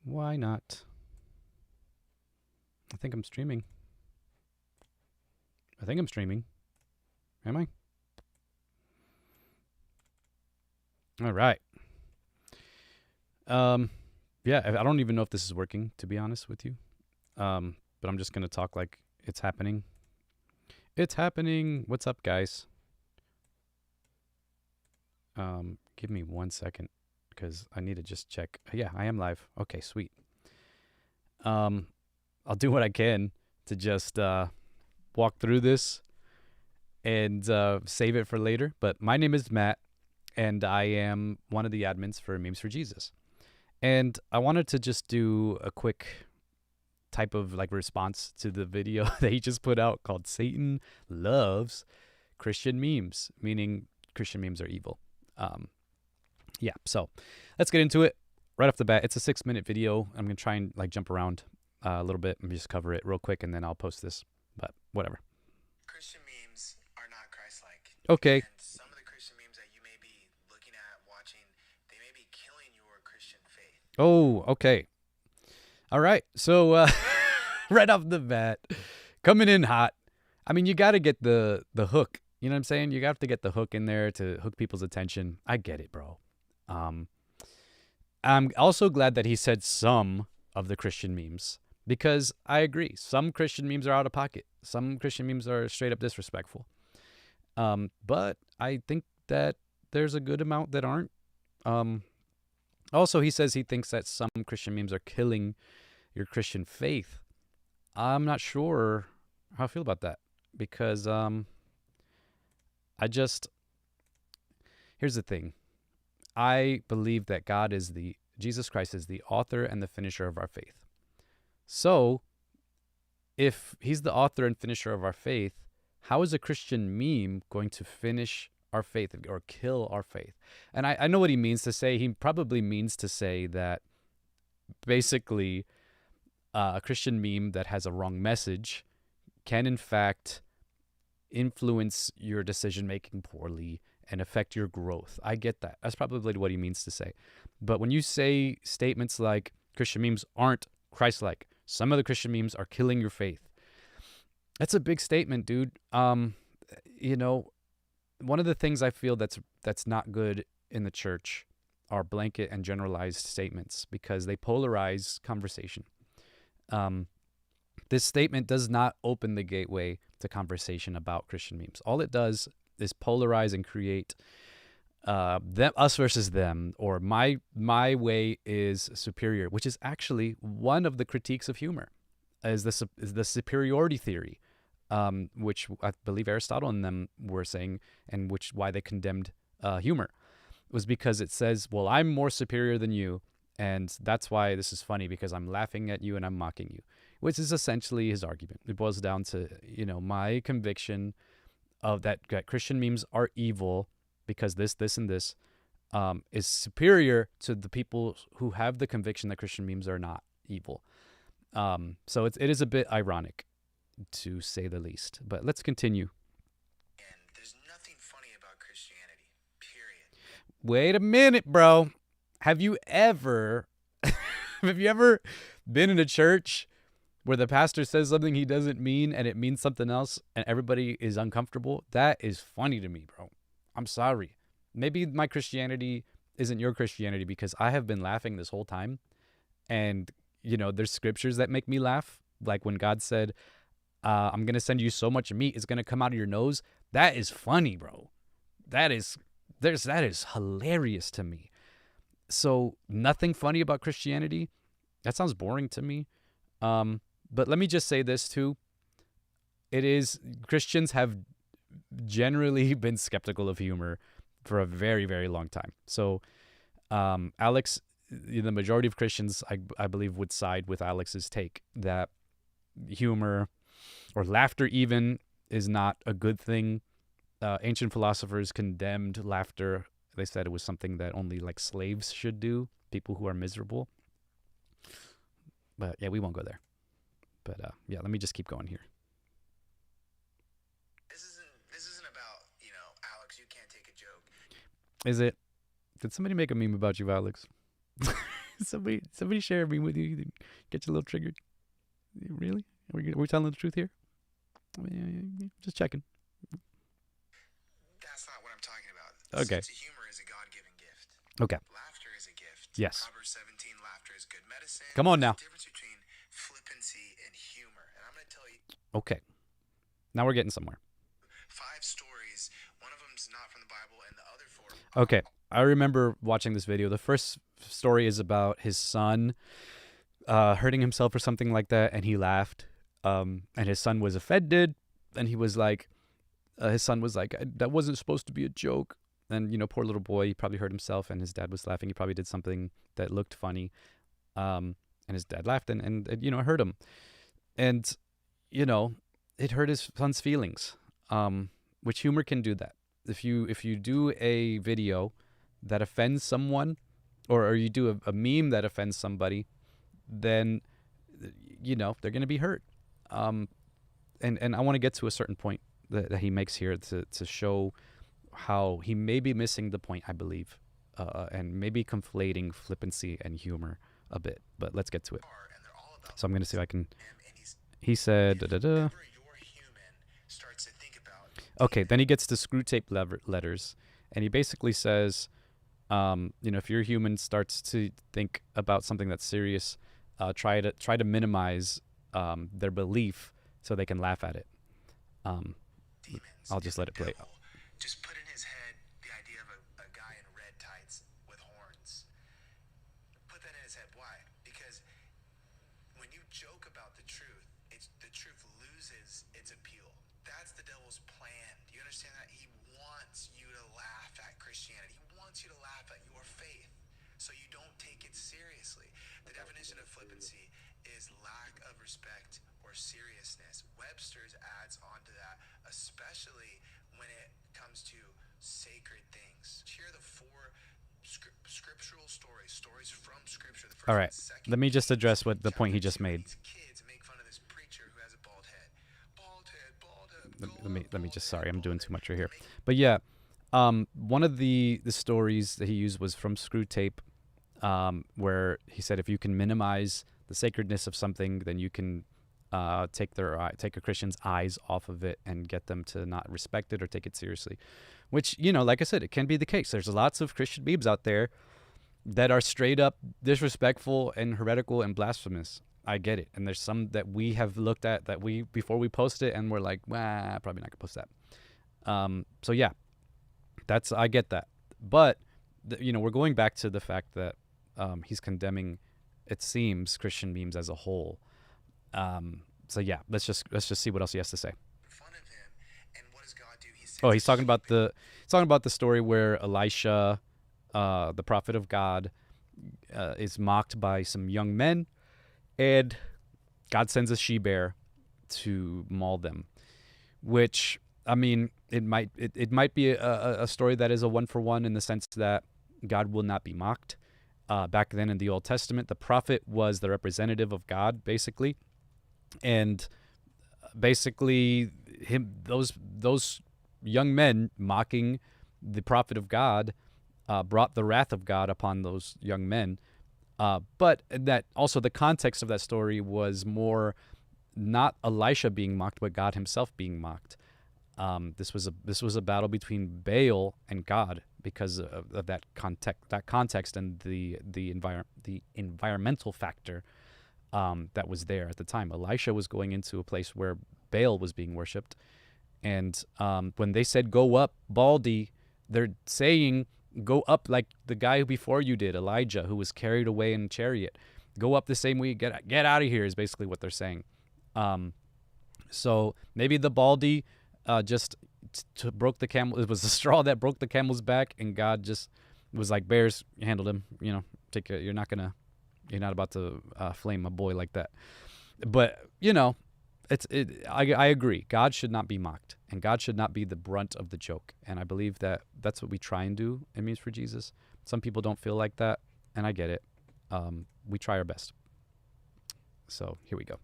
Why not? I think I'm streaming. I think I'm streaming. Am I? All right. Yeah, I don't even know if this is working, to be honest with you. But I'm just gonna talk like it's happening. It's happening. What's up, guys? Give me 1 second because I need to just check. Yeah, I am live. Okay, sweet. Um, I'll do what I can to just walk through this and save it for later. But my name is Matt, and I am one of the admins for Memes for Jesus. And I wanted to just do a quick type of like response to the video that he just put out called Satan Loves Christian Memes, meaning Christian memes are evil. Yeah, so let's get into it right off the bat. It's a 6-minute video. I'm going to try and like jump around a little bit and just cover it real quick and then I'll post this, but whatever. Christian memes are not Christ-like. Okay. And some of the Christian memes that you may be looking at, watching, they may be killing your Christian faith. Oh, okay. All right. So right off the bat, coming in hot. I mean, you got to get the hook. You know what I'm saying? You have to get the hook in there to hook people's attention. I get it, bro. I'm also glad that he said some of the Christian memes because I agree. Some Christian memes are out of pocket. Some Christian memes are straight up disrespectful. But I think that there's a good amount that aren't. Also, he says he thinks that some Christian memes are killing your Christian faith. I'm not sure how I feel about that because here's the thing. I believe that Jesus Christ is the author and the finisher of our faith. So, if he's the author and finisher of our faith, how is a Christian meme going to finish our faith or kill our faith? And I know what he means to say. He probably means to say that basically a Christian meme that has a wrong message can in fact influence your decision making poorly and affect your growth. I get that. That's probably what he means to say. But when you say statements like Christian memes aren't Christ-like, some of the Christian memes are killing your faith. That's a big statement, dude. You know, one of the things I feel that's not good in the church are blanket and generalized statements because they polarize conversation. This statement does not open the gateway to conversation about Christian memes. All it does is polarize and create us versus them, or my way is superior, which is actually one of the critiques of humor, is the superiority theory, which I believe Aristotle and them were saying, and which why they condemned humor was because it says, well, I'm more superior than you, and that's why this is funny because I'm laughing at you and I'm mocking you, which is essentially his argument. It boils down to, my conviction of that Christian memes are evil because this, and this is superior to the people who have the conviction that Christian memes are not evil. So it is a bit ironic, to say the least. But let's continue. And there's nothing funny about Christianity, period. Wait a minute, bro. Have you ever been in a church where the pastor says something he doesn't mean and it means something else and everybody is uncomfortable? That is funny to me, bro. I'm sorry. Maybe my Christianity isn't your Christianity because I have been laughing this whole time. And, there's scriptures that make me laugh. Like when God said, I'm going to send you so much meat, it's going to come out of your nose. That is funny, bro. That is hilarious to me. So nothing funny about Christianity? That sounds boring to me. But let me just say this too. Christians have generally been skeptical of humor for a very, very long time. So, Alex, the majority of Christians, I believe, would side with Alex's take that humor or laughter even is not a good thing. Ancient philosophers condemned laughter. They said it was something that only like slaves should do, people who are miserable. But yeah, we won't go there. But yeah, let me just keep going here. This isn't about, Alex, you can't take a joke. Is it? Did somebody make a meme about you, Alex? somebody share me with you. Get you a little triggered. Really? Are we telling the truth here? I mean, just checking. That's not what I'm talking about. Okay. Sense of humor is a God-given gift. Okay. Laughter is a gift. Yes. Proverbs 17, laughter is good medicine. Come on now. There's a difference between flippancy and humor. And I'm going to tell you Okay. Now we're getting somewhere. 5 stories. One of them's not from the Bible, and the other 4. Okay. I remember watching this video. The first story is about his son hurting himself or something like that, and he laughed. And his son was offended, and he was like, his son was like, that wasn't supposed to be a joke. And, poor little boy, he probably hurt himself, and his dad was laughing. He probably did something that looked funny. And his dad laughed, and it hurt him. And, it hurt his son's feelings, which humor can do that. If you do a video that offends someone, or you do a meme that offends somebody, then, they're going to be hurt. And I want to get to a certain point that he makes here to show how he may be missing the point, I believe, and maybe conflating flippancy and humor a bit. But let's get to it. And they're all about So I'm going to see if I can. him, and He said, whenever your human starts to think about Okay, then he gets to screw tape letters, and he basically says, if your human starts to think about something that's serious, try to minimize their belief so they can laugh at it. demons. I'll just let it play. Devil just put in his head the idea of a guy in red tights with horns. Put that in his head. Why? Because when you joke about the truth loses its appeal. That's the devil's plan. Do you understand that? He wants you to laugh at Christianity. He wants you to laugh at your faith, so you don't take it seriously. The definition of flippancy is lack of respect or seriousness. Webster's adds on to that, especially when it comes to sacred things. Here are the 4 scriptural stories from Scripture. The first All right, and second let me just Kings address what the point he chapter just 2. made. These kids make fun of this preacher who has a bald head. Bald head, bald head. Let me just, sorry, I'm doing too much right here. But yeah, one of the stories that he used was from Screw Tape, where he said if you can minimize the sacredness of something, then you can take a Christian's eyes off of it and get them to not respect it or take it seriously. Which, like I said, it can be the case. There's lots of Christian memes out there that are straight up disrespectful and heretical and blasphemous. I get it. And there's some that we have looked at that before we post it, and we're like, probably not gonna post that. So yeah, I get that. But we're going back to the fact that he's condemning, it seems, Christian memes as a whole. So yeah, let's just see what else he has to say. Fun of him, and what does God do? He sends Oh, he's talking about the story where Elisha, the prophet of God, is mocked by some young men, and God sends a she-bear to maul them. Which, I mean, it might be a story that is a one-for-one in the sense that God will not be mocked. Back then in the Old Testament, the prophet was the representative of God, basically. And basically, those young men mocking the prophet of God brought the wrath of God upon those young men. But that also, the context of that story was more not Elisha being mocked, but God himself being mocked. This was a battle between Baal and God because of that context and the environmental factor that was there at the time. Elisha was going into a place where Baal was being worshipped, and when they said "Go up, Baldy," they're saying, "Go up like the guy who before you did, Elijah, who was carried away in a chariot. Go up the same way. Get out of here," is basically what they're saying. So maybe the Baldy just broke the camel. It was the straw that broke the camel's back, and God just was like, "Bears, handled him. Take care. You're not about to flame a boy like that." But I agree. God should not be mocked, and God should not be the brunt of the joke. And I believe that that's what we try and do in Memes for Jesus. Some people don't feel like that, and I get it. We try our best. So here we go.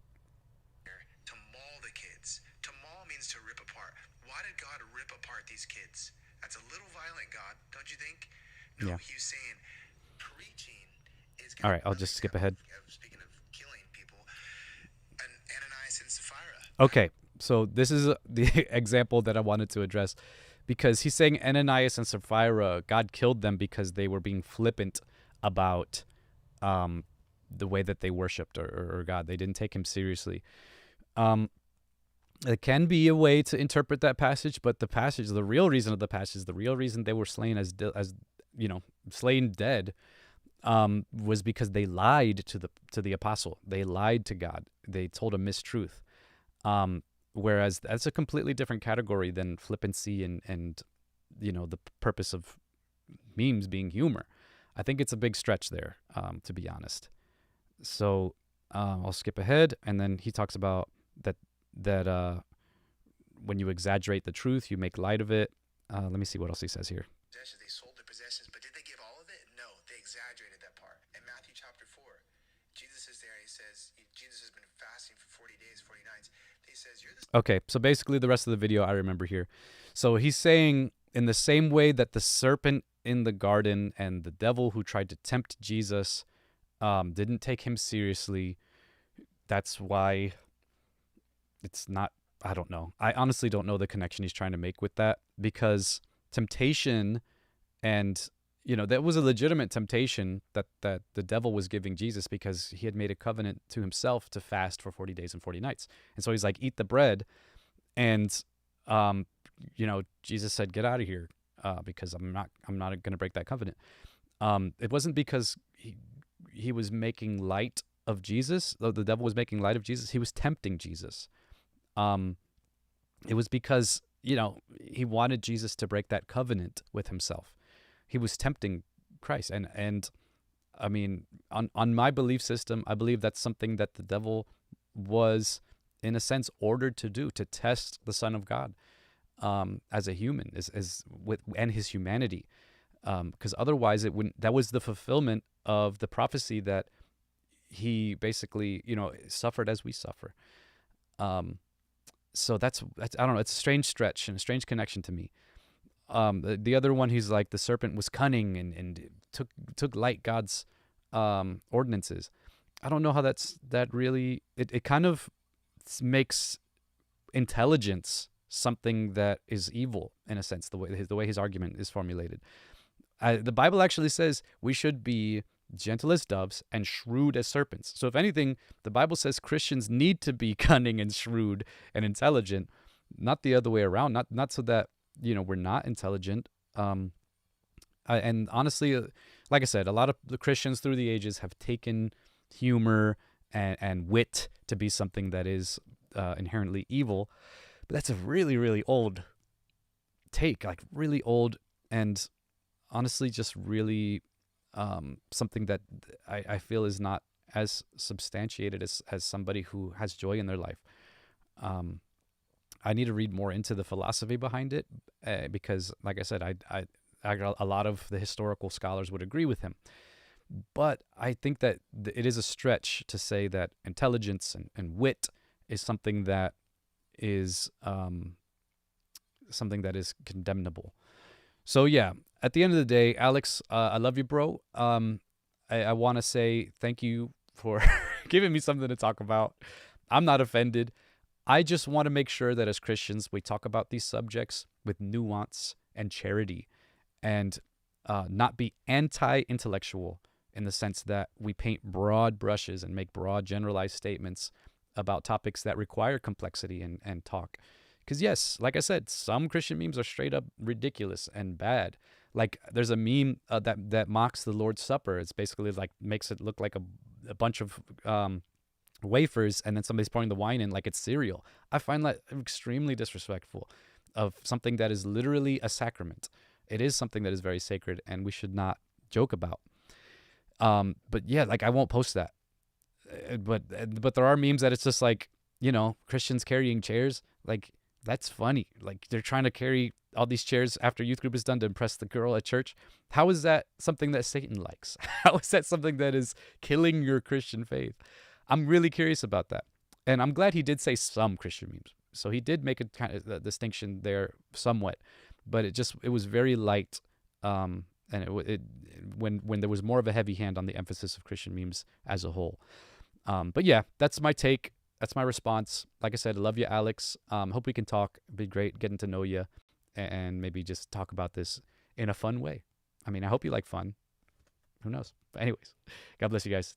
To maul the kids. To maul means to rip apart. Why did God rip apart these kids? That's a little violent, God, don't you think? No, Yeah. He was saying preaching is All kind right, of I'll another just skip example ahead. of speaking of killing people, Ananias and Sapphira. Okay, so this is the example that I wanted to address because he's saying Ananias and Sapphira, God killed them because they were being flippant about um, the way that they worshipped or God. They didn't take him seriously. Um, it can be a way to interpret that passage, but the real reason of the passage, the real reason they were slain as slain dead, was because they lied to the apostle. They lied to God. They told a mistruth. Whereas that's a completely different category than flippancy and the purpose of memes being humor. I think it's a big stretch there, to be honest. So I'll skip ahead, and then he talks about that when you exaggerate the truth, you make light of it. Let me see what else he says here. They sold their possessions, but did they give all of it? No, they exaggerated that part. In Matthew chapter 4, Jesus is there. He says, Jesus has been fasting for 40 days, 40 nights. He says, you're the... Okay, so basically the rest of the video I remember here. So he's saying in the same way that the serpent in the garden and the devil who tried to tempt Jesus didn't take him seriously, that's why it's not, I don't know. I honestly don't know the connection he's trying to make with that, because temptation and that was a legitimate temptation that the devil was giving Jesus, because he had made a covenant to himself to fast for 40 days and 40 nights. And so he's like, eat the bread. And, Jesus said, get out of here, because I'm not going to break that covenant. It wasn't because he was making light of Jesus. The devil was making light of Jesus. He was tempting Jesus. It was because, he wanted Jesus to break that covenant with himself. He was tempting Christ. And I mean, on my belief system, I believe that's something that the devil was, in a sense, ordered to do, to test the Son of God as a human, and his humanity. Because otherwise it wouldn't, that was the fulfillment of the prophecy that he basically, suffered as we suffer. So that's I don't know, it's a strange stretch and a strange connection to me. The other one, he's like, the serpent was cunning and took light God's ordinances. I don't know how that really, it kind of makes intelligence something that is evil, in a sense, the way his argument is formulated. The Bible actually says we should be gentle as doves and shrewd as serpents. So if anything, the Bible says Christians need to be cunning and shrewd and intelligent, not the other way around, not so that we're not intelligent. And honestly, like I said, a lot of the Christians through the ages have taken humor and wit to be something that is inherently evil. But that's a really, really old take, like really old, and honestly just really something that I feel is not as substantiated as somebody who has joy in their life. I need to read more into the philosophy behind it, because, like I said, a lot of the historical scholars would agree with him. But I think that it is a stretch to say that intelligence and wit is something that is condemnable. So yeah, at the end of the day, Alex, I love you, bro. I want to say thank you for giving me something to talk about. I'm not offended. I just want to make sure that as Christians, we talk about these subjects with nuance and charity, and not be anti-intellectual in the sense that we paint broad brushes and make broad generalized statements about topics that require complexity and talk. Because yes, like I said, some Christian memes are straight up ridiculous and bad. Like there's a meme that mocks the Lord's Supper. It's basically like makes it look like a bunch of wafers, and then somebody's pouring the wine in like it's cereal. I find that extremely disrespectful of something that is literally a sacrament. It is something that is very sacred, and we should not joke about. But yeah, like I won't post that. But there are memes that it's just like, Christians carrying chairs. Like, that's funny. Like, they're trying to carry all these chairs after youth group is done to impress the girl at church. How is that something that Satan likes? How is that something that is killing your Christian faith? I'm really curious about that. And I'm glad he did say some Christian memes. So he did make a kind of distinction there somewhat. But it was very light. and when there was more of a heavy hand on the emphasis of Christian memes as a whole. But yeah, that's my take. That's my response. Like I said, I love you, Alex. Hope we can talk. It'd be great getting to know you and maybe just talk about this in a fun way. I mean, I hope you like fun. Who knows? But anyways, God bless you guys.